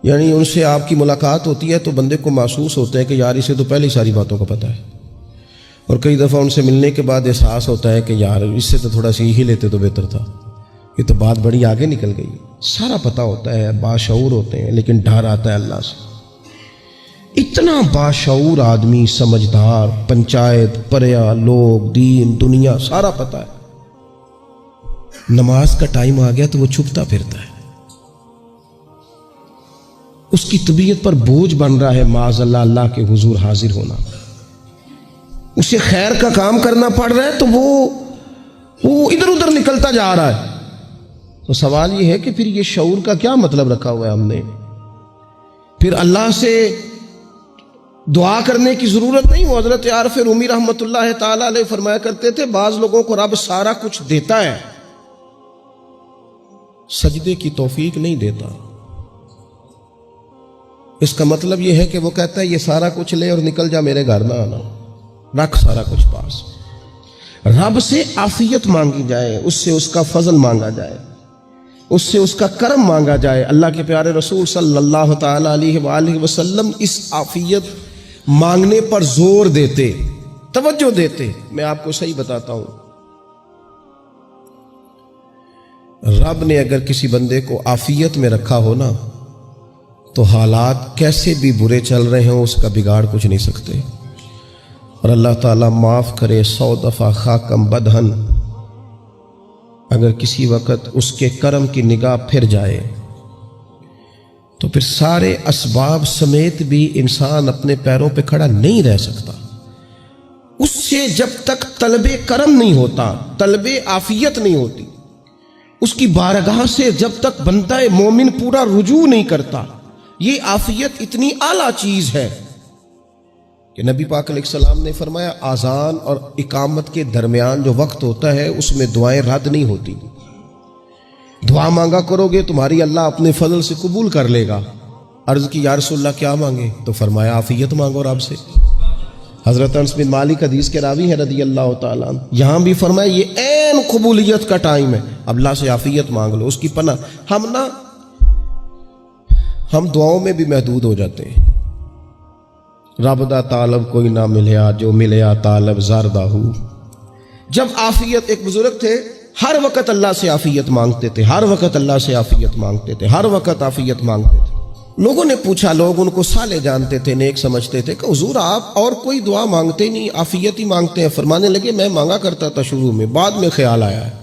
یعنی ان سے آپ کی ملاقات ہوتی ہے تو بندے کو محسوس ہوتا ہے کہ یار اسے تو پہلے ہی ساری باتوں کا پتہ ہے، اور کئی دفعہ ان سے ملنے کے بعد احساس ہوتا ہے کہ یار اس سے تو تھوڑا سیکھ ہی لیتے تو بہتر تھا، یہ تو بات بڑی آگے نکل گئی۔ سارا پتہ ہوتا ہے، باشعور ہوتے ہیں، لیکن ڈر آتا ہے اللہ سے۔ اتنا باشعور آدمی، سمجھدار، پنچایت، پریا، لوگ، دین، دنیا سارا پتہ ہے، نماز کا ٹائم آ گیا تو وہ چھپتا پھرتا ہے۔ اس کی طبیعت پر بوجھ بن رہا ہے معاذ اللہ اللہ کے حضور حاضر ہونا، اسے خیر کا کام کرنا پڑ رہا ہے تو وہ ادھر ادھر نکلتا جا رہا ہے۔ تو سوال یہ ہے کہ پھر یہ شعور کا کیا مطلب رکھا ہوا ہے ہم نے؟ پھر اللہ سے دعا کرنے کی ضرورت نہیں۔ وہ حضرت عارف رومی رحمۃ اللہ تعالی علیہ فرمایا کرتے تھے بعض لوگوں کو رب سارا کچھ دیتا ہے، سجدے کی توفیق نہیں دیتا۔ اس کا مطلب یہ ہے کہ وہ کہتا ہے یہ سارا کچھ لے اور نکل جا، میرے گھر میں آنا، رکھ سارا کچھ پاس۔ رب سے عافیت مانگی جائے، اس سے اس کا فضل مانگا جائے، اس سے اس کا کرم مانگا جائے۔ اللہ کے پیارے رسول صلی اللہ تعالی علیہ وآلہ وسلم اس عافیت مانگنے پر زور دیتے، توجہ دیتے۔ میں آپ کو صحیح بتاتا ہوں، رب نے اگر کسی بندے کو عافیت میں رکھا ہو نا تو حالات کیسے بھی برے چل رہے ہوں اس کا بگاڑ کچھ نہیں سکتے۔ اور اللہ تعالیٰ معاف کرے 100 دفعہ خاکم بدہن، اگر کسی وقت اس کے کرم کی نگاہ پھر جائے تو پھر سارے اسباب سمیت بھی انسان اپنے پیروں پہ کھڑا نہیں رہ سکتا۔ اس سے جب تک طلب کرم نہیں ہوتا، طلب عافیت نہیں ہوتی، اس کی بارگاہ سے جب تک بندہ مومن پورا رجوع نہیں کرتا، یہ عافیت اتنی اعلیٰ چیز ہے کہ نبی پاک علیہ السلام نے فرمایا اذان اور اقامت کے درمیان جو وقت ہوتا ہے اس میں دعائیں رد نہیں ہوتی۔ دعا مانگا کرو گے تمہاری اللہ اپنے فضل سے قبول کر لے گا۔ عرض کی یا رسول اللہ کیا مانگے؟ تو فرمایا عافیت مانگو رب سے۔ حضرت انس بن مالک حدیث کے راوی ہیں رضی اللہ تعالیٰ عنہ، یہاں بھی فرمایا یہ عین قبولیت کا ٹائم ہے، اب اللہ سے عافیت مانگ لو، اس کی پناہ۔ ہم دعاؤں میں بھی محدود ہو جاتے ہیں۔ رب دا طالب کوئی نہ ملیا، جو ملیا طالب زردہ ہو۔ جب عافیت، ایک بزرگ تھے ہر وقت اللہ سے عافیت مانگتے تھے، ہر وقت اللہ سے عافیت مانگتے تھے، ہر وقت عافیت مانگتے تھے۔ لوگوں نے پوچھا، لوگ ان کو صالح جانتے تھے، نیک سمجھتے تھے کہ حضور آپ اور کوئی دعا مانگتے نہیں، عافیت ہی مانگتے ہیں۔ فرمانے لگے میں مانگا کرتا تھا شروع میں، بعد میں خیال آیا ہے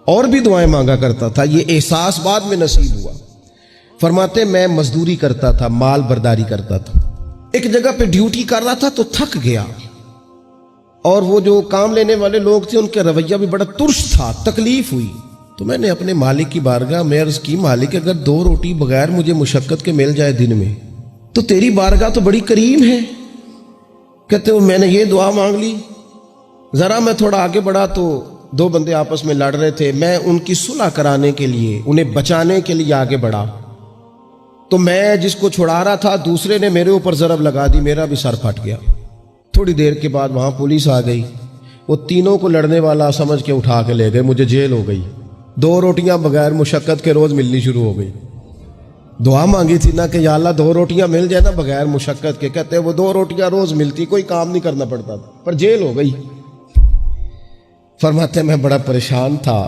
اور بھی دعائیں مانگا کرتا تھا، یہ احساس بعد میں نصیب ہوا۔ فرماتے میں مزدوری کرتا تھا، مال برداری کرتا تھا، ایک جگہ پہ ڈیوٹی کر رہا تھا تو تھک گیا، اور وہ جو کام لینے والے لوگ تھے ان کا رویہ بھی بڑا ترش تھا، تکلیف ہوئی۔ تو میں نے اپنے مالک کی بارگاہ میں عرض کی مالک اگر 2 روٹی بغیر مجھے مشقت کے مل جائے دن میں تو تیری بارگاہ تو بڑی کریم ہے۔ کہتے ہو میں نے یہ دعا مانگ لی، ذرا میں تھوڑا آگے بڑھا تو 2 بندے آپس میں لڑ رہے تھے، میں ان کی صلح کرانے کے لیے، انہیں بچانے کے لیے آگے بڑھا، تو میں جس کو چھڑا رہا تھا دوسرے نے میرے اوپر ضرب لگا دی، میرا بھی سر پھٹ گیا۔ تھوڑی دیر کے بعد وہاں پولیس آ گئی، وہ تینوں کو لڑنے والا سمجھ کے اٹھا کے لے گئے، مجھے جیل ہو گئی۔ 2 روٹیاں بغیر مشقت کے روز ملنی شروع ہو گئی۔ دعا مانگی تھی نا کہ یا اللہ 2 روٹیاں مل جائے نا بغیر مشقت کے، کہتے وہ 2 روٹیاں روز ملتی، کوئی کام نہیں کرنا پڑتا تھا، پر جیل ہو گئی۔ فرماتے میں بڑا پریشان تھا،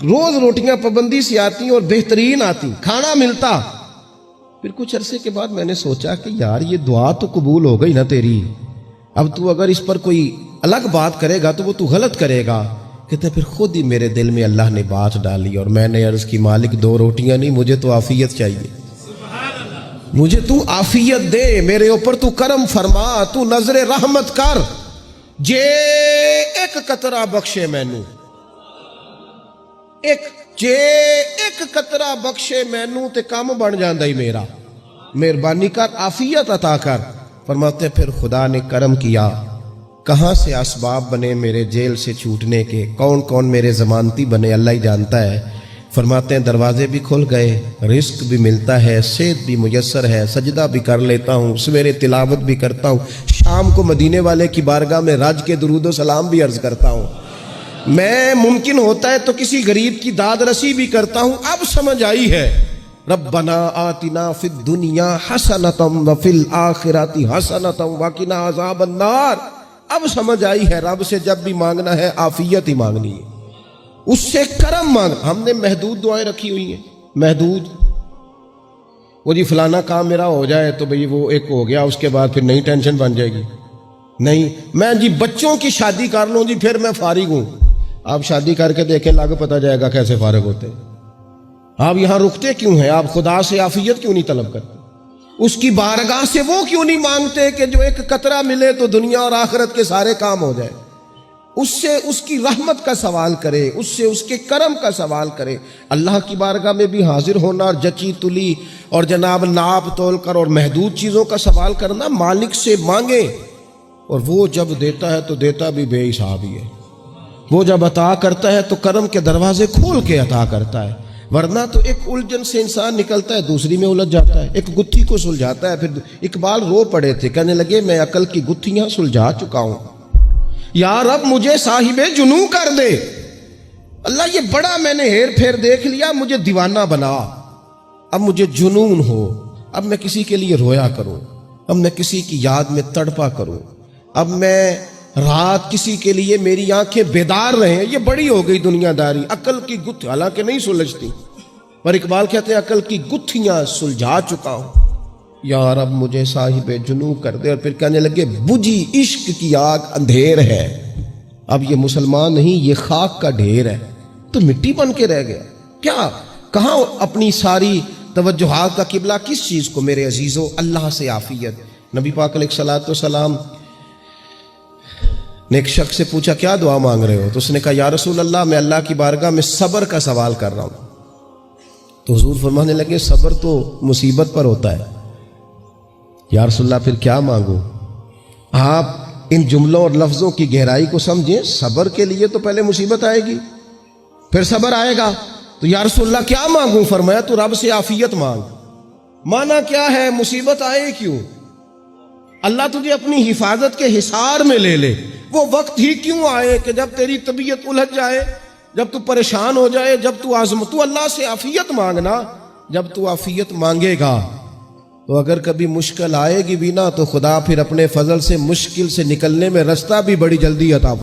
روز روٹیاں پابندی سے آتی اور بہترین آتی، کھانا ملتا۔ پھر کچھ عرصے کے بعد میں نے سوچا کہ یار یہ دعا تو قبول ہو گئی نا تیری، اب تو اگر اس پر کوئی الگ بات کرے گا تو وہ تو غلط کرے گا۔ کہتے پھر خود ہی میرے دل میں اللہ نے بات ڈالی اور میں نے عرض کی مالک 2 روٹیاں نہیں، مجھے تو عافیت چاہیے، مجھے تو عافیت دے، میرے اوپر تو کرم فرما، تو نظر رحمت کر، جے ایک قطرہ بخشے مینوں، جے ایک قطرہ بخشے مینوں تے کم بن جاندا ہی میرا، مہربانی کر عافیت عطا کر۔ فرماتے پھر خدا نے کرم کیا، کہاں سے اسباب بنے میرے جیل سے چھوٹنے کے، کون کون میرے ضمانتی بنے اللہ ہی جانتا ہے۔ فرماتے ہیں دروازے بھی کھل گئے، رزق بھی ملتا ہے، صحت بھی میسر ہے، سجدہ بھی کر لیتا ہوں، سویرے تلاوت بھی کرتا ہوں، شام کو مدینے والے کی بارگاہ میں رج کے درود و سلام بھی عرض کرتا ہوں، میں ممکن ہوتا ہے تو کسی غریب کی داد رسی بھی کرتا ہوں۔ اب سمجھ آئی ہے ربنا آتنا فی الدنیا حسنۃ وفی الآخرۃ حسنۃ وقنا عذاب النار۔ اب سمجھ آئی ہے رب سے جب بھی مانگنا ہے عافیت ہی مانگنی ہے، اس سے کرم مانگ۔ ہم نے محدود دعائیں رکھی ہوئی ہیں، محدود، وہ جی فلانا کام میرا ہو جائے تو بھئی وہ ایک ہو گیا، اس کے بعد پھر نئی ٹینشن بن جائے گی۔ نہیں، میں جی بچوں کی شادی کر لوں جی پھر میں فارغ ہوں۔ آپ شادی کر کے دیکھیں، لاگ پتہ جائے گا کیسے فارغ ہوتے ہیں۔ آپ یہاں رکتے کیوں ہیں؟ آپ خدا سے عافیت کیوں نہیں طلب کرتے؟ اس کی بارگاہ سے وہ کیوں نہیں مانگتے کہ جو ایک قطرہ ملے تو دنیا اور آخرت کے سارے کام ہو جائے؟ اس سے اس کی رحمت کا سوال کرے، اس سے اس کے کرم کا سوال کرے۔ اللہ کی بارگاہ میں بھی حاضر ہونا اور جچی تلی اور جناب ناپ تول کر اور محدود چیزوں کا سوال کرنا، مالک سے مانگے، اور وہ جب دیتا ہے تو دیتا بھی بے حساب ہی ہے۔ وہ جب عطا کرتا ہے تو کرم کے دروازے کھول کے عطا کرتا ہے، ورنہ تو ایک الجھن سے انسان نکلتا ہے دوسری میں الجھ جاتا ہے، ایک گتھی کو سلجھاتا ہے۔ پھر اقبال رو پڑے تھے، کہنے لگے میں عقل کی گتھیاں سلجھا چکا ہوں، یا رب مجھے صاحب جنوں کر دے۔ اللہ یہ بڑا میں نے ہیر پھیر دیکھ لیا، مجھے دیوانہ بنا، اب مجھے جنون ہو، اب میں کسی کے لیے رویا کروں، اب میں کسی کی یاد میں تڑپا کروں، اب میں رات کسی کے لیے میری آنکھیں بیدار رہیں۔ یہ بڑی ہو گئی دنیا داری، عقل کی گتھی حالانکہ نہیں سلجھتی، پر اقبال کہتے ہیں عقل کی گتھیاں سلجھا چکا ہوں، یا رب مجھے صاحب جنوں کر دے۔ اور پھر کہنے لگے بجھی عشق کی آگ اندھیر ہے، اب یہ مسلمان نہیں، یہ خاک کا ڈھیر ہے، تو مٹی بن کے رہ گیا۔ کیا کہاں اپنی ساری توجہات کا قبلہ کس چیز کو میرے عزیزو؟ اللہ سے عافیت۔ نبی پاک علیہ الصلوۃ والسلام نے ایک شخص سے پوچھا کیا دعا مانگ رہے ہو؟ تو اس نے کہا یا رسول اللہ میں اللہ کی بارگاہ میں صبر کا سوال کر رہا ہوں۔ تو حضور فرمانے لگے صبر تو مصیبت پر ہوتا ہے۔ یا رسول اللہ پھر کیا مانگوں؟ آپ ان جملوں اور لفظوں کی گہرائی کو سمجھیں، صبر کے لیے تو پہلے مصیبت آئے گی، پھر صبر آئے گا۔ تو یا رسول اللہ کیا مانگوں؟ فرمایا تو رب سے عافیت مانگ۔ مانا کیا ہے؟ مصیبت آئے کیوں؟ اللہ تجھے اپنی حفاظت کے حصار میں لے لے، وہ وقت ہی کیوں آئے کہ جب تیری طبیعت الجھ جائے، جب تو پریشان ہو جائے، جب تو تو اللہ سے عافیت مانگنا۔ جب تو عافیت مانگے گا تو اگر کبھی مشکل آئے گی بھی نا، تو خدا پھر اپنے فضل سے مشکل سے نکلنے میں رستہ بھی بڑی جلدی عطا